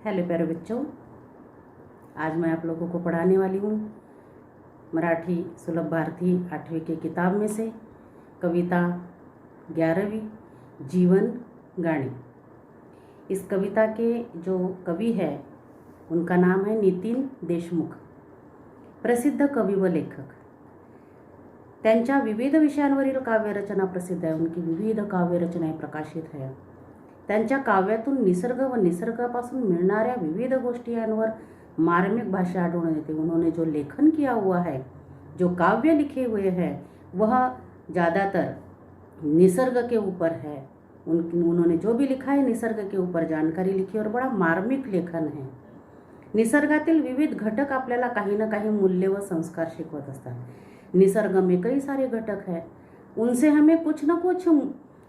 Hello प्यारे बच्चों, आज मैं आप लोगों को पढ़ाने वाली हूँ मराठी सुलभ भारती 8वीं की किताब में से कविता 11वीं जीवन गाणी। इस कविता के जो कवि है उनका नाम है नितीन देशमुख, प्रसिद्ध कवी व लेखक। त्यांच्या विविध विषयांवरील काव्यरचना प्रसिद्ध आहे, उनकी विविध काव्यरचनाएं प्रकाशित है। त्यांच्या काव्यातून निसर्ग व निसर्गापासून मिळणाऱ्या विविध गोष्टी यांवर मार्मिक भाषा आढळून येते। उन्होंने जो लेखन किया हुआ है, जो काव्य लिखे हुए हैं, वह ज़्यादातर निसर्ग के ऊपर है। उन्होंने जो भी लिखा है निसर्ग के ऊपर जानकारी लिखी और बड़ा मार्मिक लेखन है। निसर्गातील विविध घटक आपल्याला काही ना काही मूल्य व संस्कार शिकवत असतात। निसर्ग में कई सारे घटक हैं, उनसे हमें कुछ न कुछ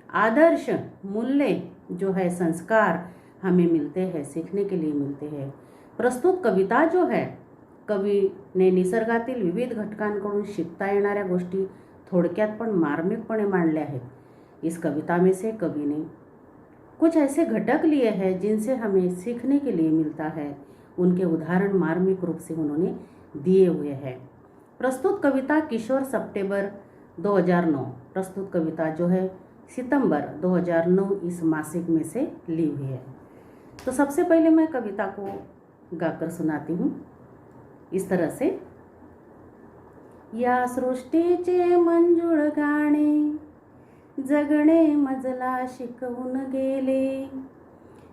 आदर्श मूल्य जो है संस्कार हमें मिलते हैं, सीखने के लिए मिलते हैं। प्रस्तुत कविता जो है, कवी ने निसर्गातील विविध घटकांकडून शिकता येणाऱ्या गोष्टी थोडक्यात पण मार्मिकपणे मांडल्या आहेत। इस कविता में से कवि ने कुछ ऐसे घटक लिए हैं जिनसे हमें सीखने के लिए मिलता है। उनके उदाहरण मार्मिक रूप से उन्होंने दिए हुए हैं। प्रस्तुत कविता किशोर सितंबर 2009, प्रस्तुत कविता जो है सितंबर 2009 इस मासिक में से ली हुई है। तो सबसे पहले मैं कविता को गाकर सुनाती हूँ इस तरह से। या सृष्टीचे मंजूळ गाणे जगणे मजला शिकवून गेले,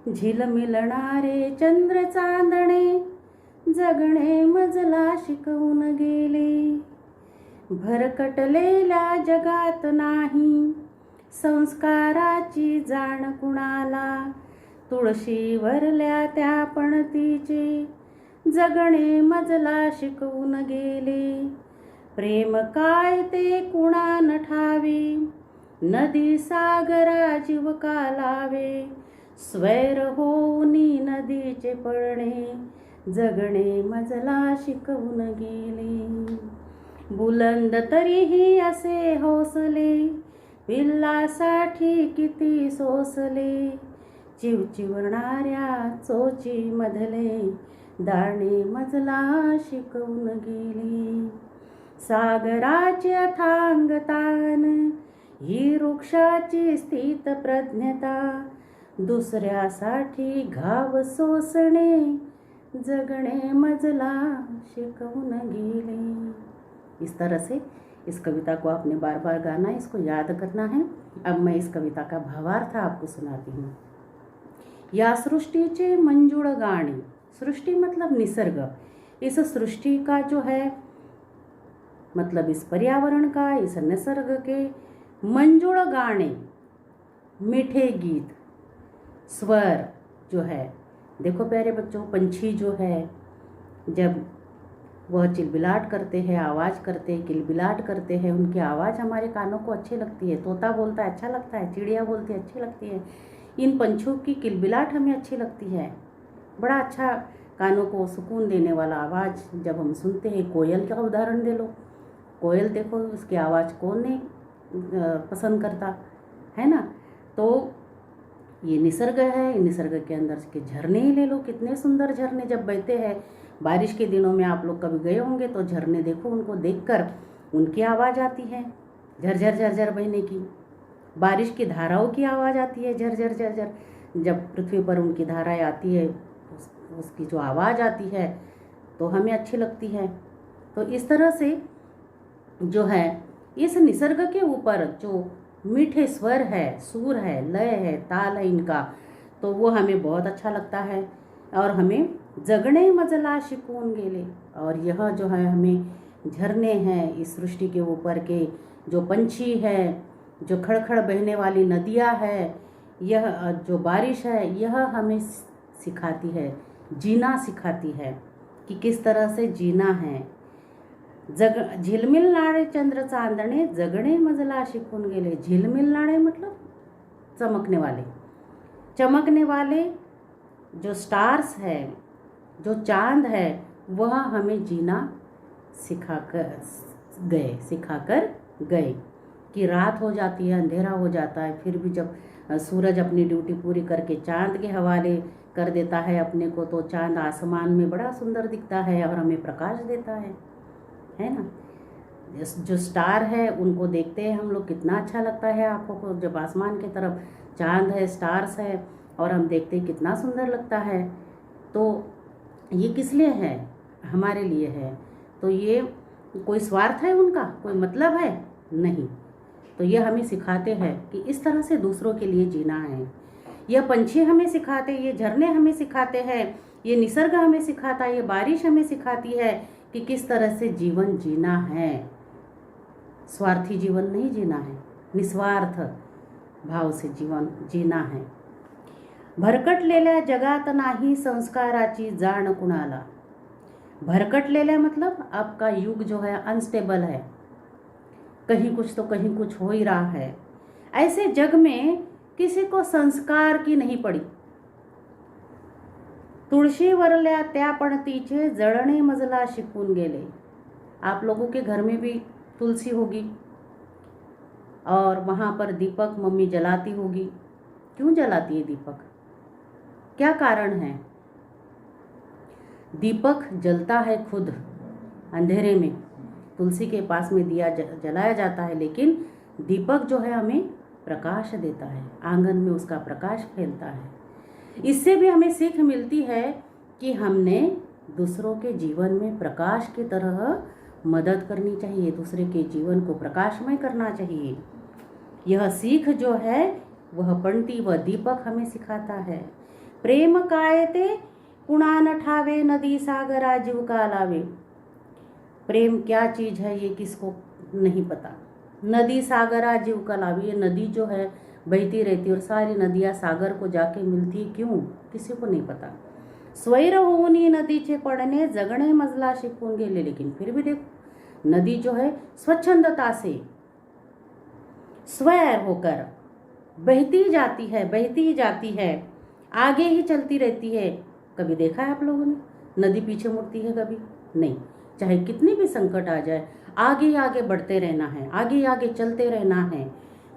झिलमिलणारे चंद्र चांदणे जगणे मजला शिकवून गेले। भरकटलेल्या जगात नाही संस्काराची जाण कुणाला, तुळशीवरल्या त्या पणतीचे जगणे मजला शिकवून गेले। प्रेम काय ते कुणान ठावे, नदी सागरा जीव का लावे, स्वैर होऊनी नदीचे पळणे जगणे मजला शिकवून गेले। बुलंद तरीही असे हौसले, पिल्लासाठी किती सोसले, चिवचिवणाऱ्या चोची मधले दाणे मजला शिकवून गेले। सागराचे अथांग तान ही वृक्षाची स्थित प्रज्ञता, दुसऱ्यासाठी घाव सोसणे जगणे मजला शिकवून गेले। इस तरह से इस कविता को आपने बार बार गाना, इसको याद करना है। अब मैं इस कविता का भावार्थ आपको सुनाती हूँ। या सृष्टीचे मंजूळ गाणे, सृष्टि मतलब निसर्ग। इस सृष्टि का जो है मतलब इस पर्यावरण का, इस निसर्ग के मंजूळ गाने, मीठे गीत, स्वर जो है। देखो प्यारे बच्चों, पंछी जो है जब वह चिलबिलाट करते हैं, आवाज़ करते हैं, किलबिलाट करते हैं, उनकी आवाज़ हमारे कानों को अच्छी लगती है। तोता बोलता है अच्छा लगता है, चिड़िया बोलती है अच्छी लगती है। इन पंछियों की किलबिलाट हमें अच्छी लगती है। बड़ा अच्छा कानों को सुकून देने वाला आवाज़ जब हम सुनते हैं। कोयल का उदाहरण दे लो, कोयल देखो, उसकी आवाज़ कौन नहीं पसंद करता है ना। तो ये निसर्ग है, निसर्ग के अंदर के झरने ही ले लो, कितने सुंदर झरने जब बहते हैं। बारिश के दिनों में आप लोग कभी गए होंगे तो झरने देखो, उनको देखकर उनकी आवाज़ आती है झरझर झरझर बहने की। बारिश की धाराओं की आवाज़ आती है झरझर झरझर। जब पृथ्वी पर उनकी धाराएं आती है, उसकी जो आवाज़ आती है तो हमें अच्छी लगती है। तो इस तरह से जो है इस निसर्ग के ऊपर जो मीठे स्वर है, सुर है, लय है, ताल है इनका, तो वो हमें बहुत अच्छा लगता है और हमें जगणे मजला शिकवून गेले। और यह जो है हमें झरने हैं, इस सृष्टि के ऊपर के जो पंछी है, जो खड़खड़ बहने वाली नदियाँ है, यह जो बारिश है, यह हमें सिखाती है, जीना सिखाती है कि किस तरह से जीना है। झिलमिलणारे चंद्र चांदणे जगणे मजला शिकवून गेले। झिलमिलणारे मतलब चमकने वाले, चमकने वाले जो स्टार्स है, जो चांद है, वह हमें जीना सिखाकर गए। कि रात हो जाती है, अंधेरा हो जाता है, फिर भी जब सूरज अपनी ड्यूटी पूरी करके चांद के हवाले कर देता है अपने को, तो चांद आसमान में बड़ा सुंदर दिखता है और हमें प्रकाश देता है ना। जो स्टार है उनको देखते हैं हम लोग, कितना अच्छा लगता है आँखों को। जब आसमान की तरफ चांद है, स्टार्स है और हम देखते हैं कितना सुंदर लगता है। तो ये किस लिए है? हमारे लिए है। तो ये कोई स्वार्थ है उनका, कोई मतलब है? नहीं। तो ये हमें सिखाते हैं कि इस तरह से दूसरों के लिए जीना है। यह पंछी हमें सिखाते, ये झरने हमें सिखाते हैं, ये निसर्ग हमें सिखाता है, ये बारिश हमें सिखाती है कि किस तरह से जीवन जीना है। स्वार्थी जीवन नहीं जीना है, निस्वार्थ भाव से जीवन जीना है। भरकटलेल्या जगात नाही संस्काराची जाण कुणाला। भरकटलेल्या मतलब आपका युग जो है अनस्टेबल है, कहीं कुछ तो कहीं कुछ हो ही रहा है। ऐसे जग में किसी को संस्कार की नहीं पड़ी। तुळशीवरल्या त्या पणतीचे जळणे मजला शिकून गेले। आप लोगों के घर में भी तुलसी होगी और वहाँ पर दीपक मम्मी जलाती होगी। क्यों जलाती है दीपक? क्या कारण है? दीपक जलता है खुद अंधेरे में, तुलसी के पास में दिया जलाया जाता है, लेकिन दीपक जो है हमें प्रकाश देता है, आंगन में उसका प्रकाश फैलता है। इससे भी हमें सीख मिलती है कि हमने दूसरों के जीवन में प्रकाश की तरह मदद करनी चाहिए, दूसरे के जीवन को प्रकाशमय करना चाहिए। यह सीख जो है वह पंक्ति व दीपक हमें सिखाता है। प्रेम काय ते कुणा न ठावे, नदी सागरा जीव का लावे। प्रेम क्या चीज़ है ये किसको नहीं पता। नदी सागरा जीव का लावे, ये नदी जो है बहती रहती और सारी नदियाँ सागर को जाके मिलती है, क्यों? किसी को नहीं पता। स्वैर होनी नदीचे पडणे, जगणे मजला शिकून गेले। लेकिन फिर भी देखो, नदी जो है स्वच्छंदता से स्वैर होकर बहती जाती है, बहती ही जाती है, आगे ही चलती रहती है। कभी देखा है आप लोगों ने नदी पीछे मुड़ती है? कभी नहीं। चाहे कितनी भी संकट आ जाए, आगे ही आगे बढ़ते रहना है, आगे ही आगे चलते रहना है।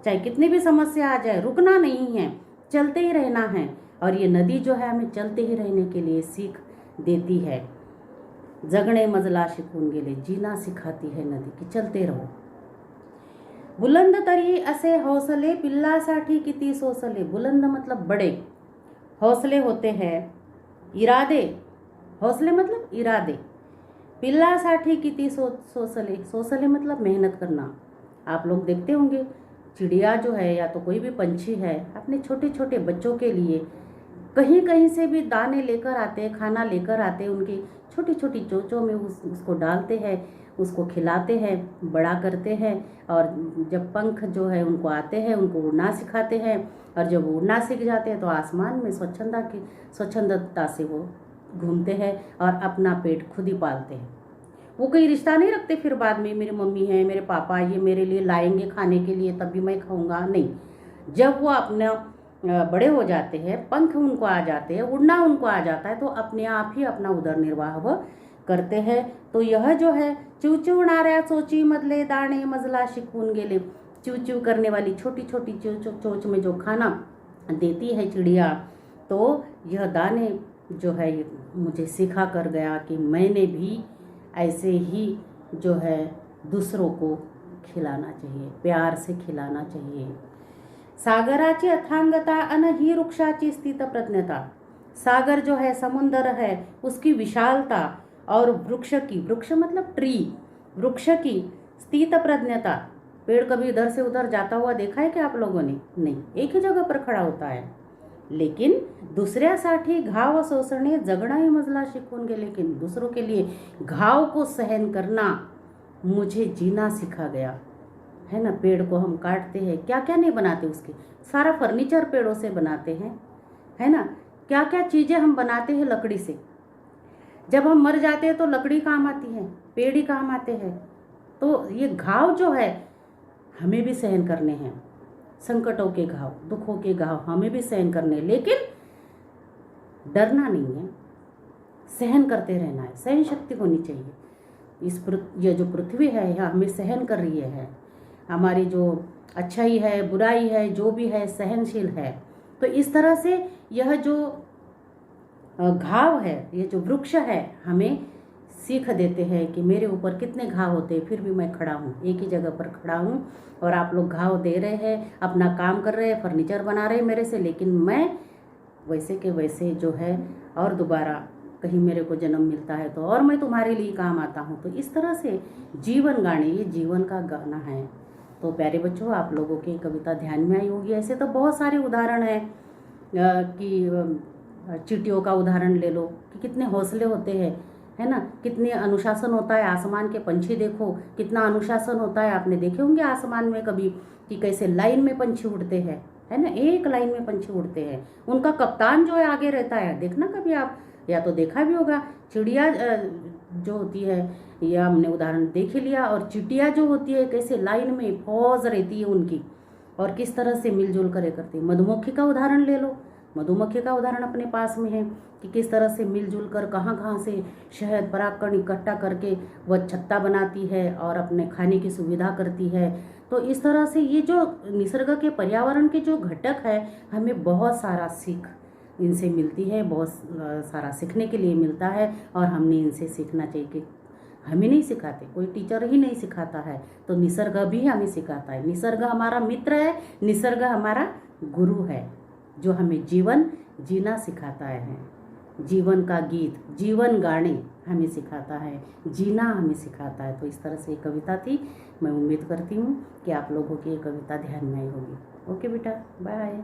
चाहे कितनी भी समस्या आ जाए, रुकना नहीं है, चलते ही रहना है। और ये नदी जो है हमें चलते ही रहने के लिए सीख देती है। जगणे मजला शिकून गेले, जीना सिखाती है नदी की चलते रहो। बुलंद तरी असे हौसले, पिल्लासाठी किती सोसले। बुलंद मतलब बड़े हौसले होते हैं, इरादे, हौसले मतलब इरादे। पिल्लासाठी किती सोसले, सोसले मतलब मेहनत करना। आप लोग देखते होंगे चिड़िया जो है या तो कोई भी पंछी है अपने छोटे छोटे बच्चों के लिए कहीं कहीं से भी दाने लेकर आते हैं, खाना लेकर आते हैं, उनकी छोटी छोटी चोंचों में उसको डालते हैं, उसको खिलाते हैं, बड़ा करते हैं। और जब पंख जो है उनको आते हैं, उनको उड़ना सिखाते हैं। और जब उड़ना सीख जाते हैं तो आसमान में स्वच्छंदता से वो घूमते हैं और अपना पेट खुद ही पालते हैं। वो कोई रिश्ता नहीं रखते फिर बाद में मेरी मम्मी है, मेरे पापा ये मेरे लिए लाएंगे खाने के लिए तभी मैं खाऊंगा, नहीं। जब वो अपना बड़े हो जाते हैं, पंख उनको आ जाते हैं, उड़ना उनको आ जाता है, तो अपने आप ही अपना उदर निर्वाह करते हैं। तो यह जो है चिवचिवणाऱ्या चोची मधले दाणे मजला शिकून गेले। चिवचिव करने वाली छोटी छोटी चोच में जो खाना देती है चिड़िया, तो यह दाने जो है मुझे सिखा कर गया कि मैंने भी ऐसे ही जो है दूसरों को खिलाना चाहिए, प्यार से खिलाना चाहिए। सागराची अथांगता अन ही वृक्षाची स्थित प्रज्ञता। सागर जो है समुंदर है, उसकी विशालता और वृक्ष की, वृक्ष मतलब ट्री, वृक्ष की स्थित प्रज्ञता। पेड़ कभी इधर से उधर जाता हुआ देखा है क्या आप लोगों ने? नहीं, एक ही जगह पर खड़ा होता है। लेकिन दुसऱ्यासाठी घाव सोसणे, जगणं मजला शिकून गेले। लेकिन दूसरों के लिए घाव को सहन करना मुझे जीना सिखा गया है ना। पेड़ को हम काटते हैं, क्या क्या नहीं बनाते, उसके सारा फर्नीचर पेड़ों से बनाते हैं, है ना। क्या क्या चीज़ें हम बनाते हैं लकड़ी से। जब हम मर जाते हैं तो लकड़ी काम आती है, पेड़ ही काम आते हैं। तो ये घाव जो है हमें भी सहन करने हैं, संकटों के घाव, दुखों के घाव हमें भी सहन करने, लेकिन डरना नहीं है, सहन करते रहना है, सहन शक्ति होनी चाहिए। ये जो पृथ्वी है यह हमें सहन कर रही है, हमारी जो अच्छाई है बुराई है जो भी है सहनशील है। तो इस तरह से यह जो घाव है, ये जो वृक्ष है हमें सीख देते हैं कि मेरे ऊपर कितने घाव होते हैं, फिर भी मैं खड़ा हूँ, एक ही जगह पर खड़ा हूँ। और आप लोग घाव दे रहे हैं, अपना काम कर रहे हैं, फर्नीचर बना रहे हैं मेरे से, लेकिन मैं वैसे के वैसे जो है और दोबारा कहीं मेरे को जन्म मिलता है तो और मैं तुम्हारे लिए काम आता हूँ। तो इस तरह से जीवन गाने, ये जीवन का गाना है। तो प्यारे बच्चों, आप लोगों की कविता ध्यान में आई होगी। ऐसे तो बहुत सारे उदाहरण हैं कि चींटियों का उदाहरण ले लो कि कितने हौसले होते हैं, है ना, कितने अनुशासन होता है। आसमान के पंछी देखो, कितना अनुशासन होता है। आपने देखे होंगे आसमान में कभी कि कैसे लाइन में पंछी उड़ते हैं, है ना, एक लाइन में पंछी उड़ते हैं। उनका कप्तान जो है आगे रहता है, देखना कभी आप, या तो देखा भी होगा। चिड़िया जो होती है, या हमने उदाहरण देख ही लिया। और चिटिया जो होती है कैसे लाइन में फौज रहती है उनकी, और किस तरह से मिलजुल कर करती है। मधुमक्खी का उदाहरण ले लो, मधुमक्खी का उदाहरण अपने पास में है कि किस तरह से मिलजुल कर कहाँ कहाँ से शहद परागकण इकट्ठा करके वह छत्ता बनाती है और अपने खाने की सुविधा करती है। तो इस तरह से ये जो निसर्ग के पर्यावरण के जो घटक है, हमें बहुत सारा सीख इनसे मिलती है, बहुत सारा सीखने के लिए मिलता है। और हमने इनसे सीखना चाहिए कि हमें नहीं सिखाते, कोई टीचर ही नहीं सिखाता है, तो निसर्ग भी हमें सिखाता है। निसर्ग हमारा मित्र है, निसर्ग हमारा गुरु है, जो हमें जीवन जीना सिखाता है। जीवन का गीत, जीवन गाने हमें सिखाता है, जीना हमें सिखाता है। तो इस तरह से ये कविता थी। मैं उम्मीद करती हूँ कि आप लोगों की ये कविता ध्यान में आई होगी। ओके बेटा, बाय।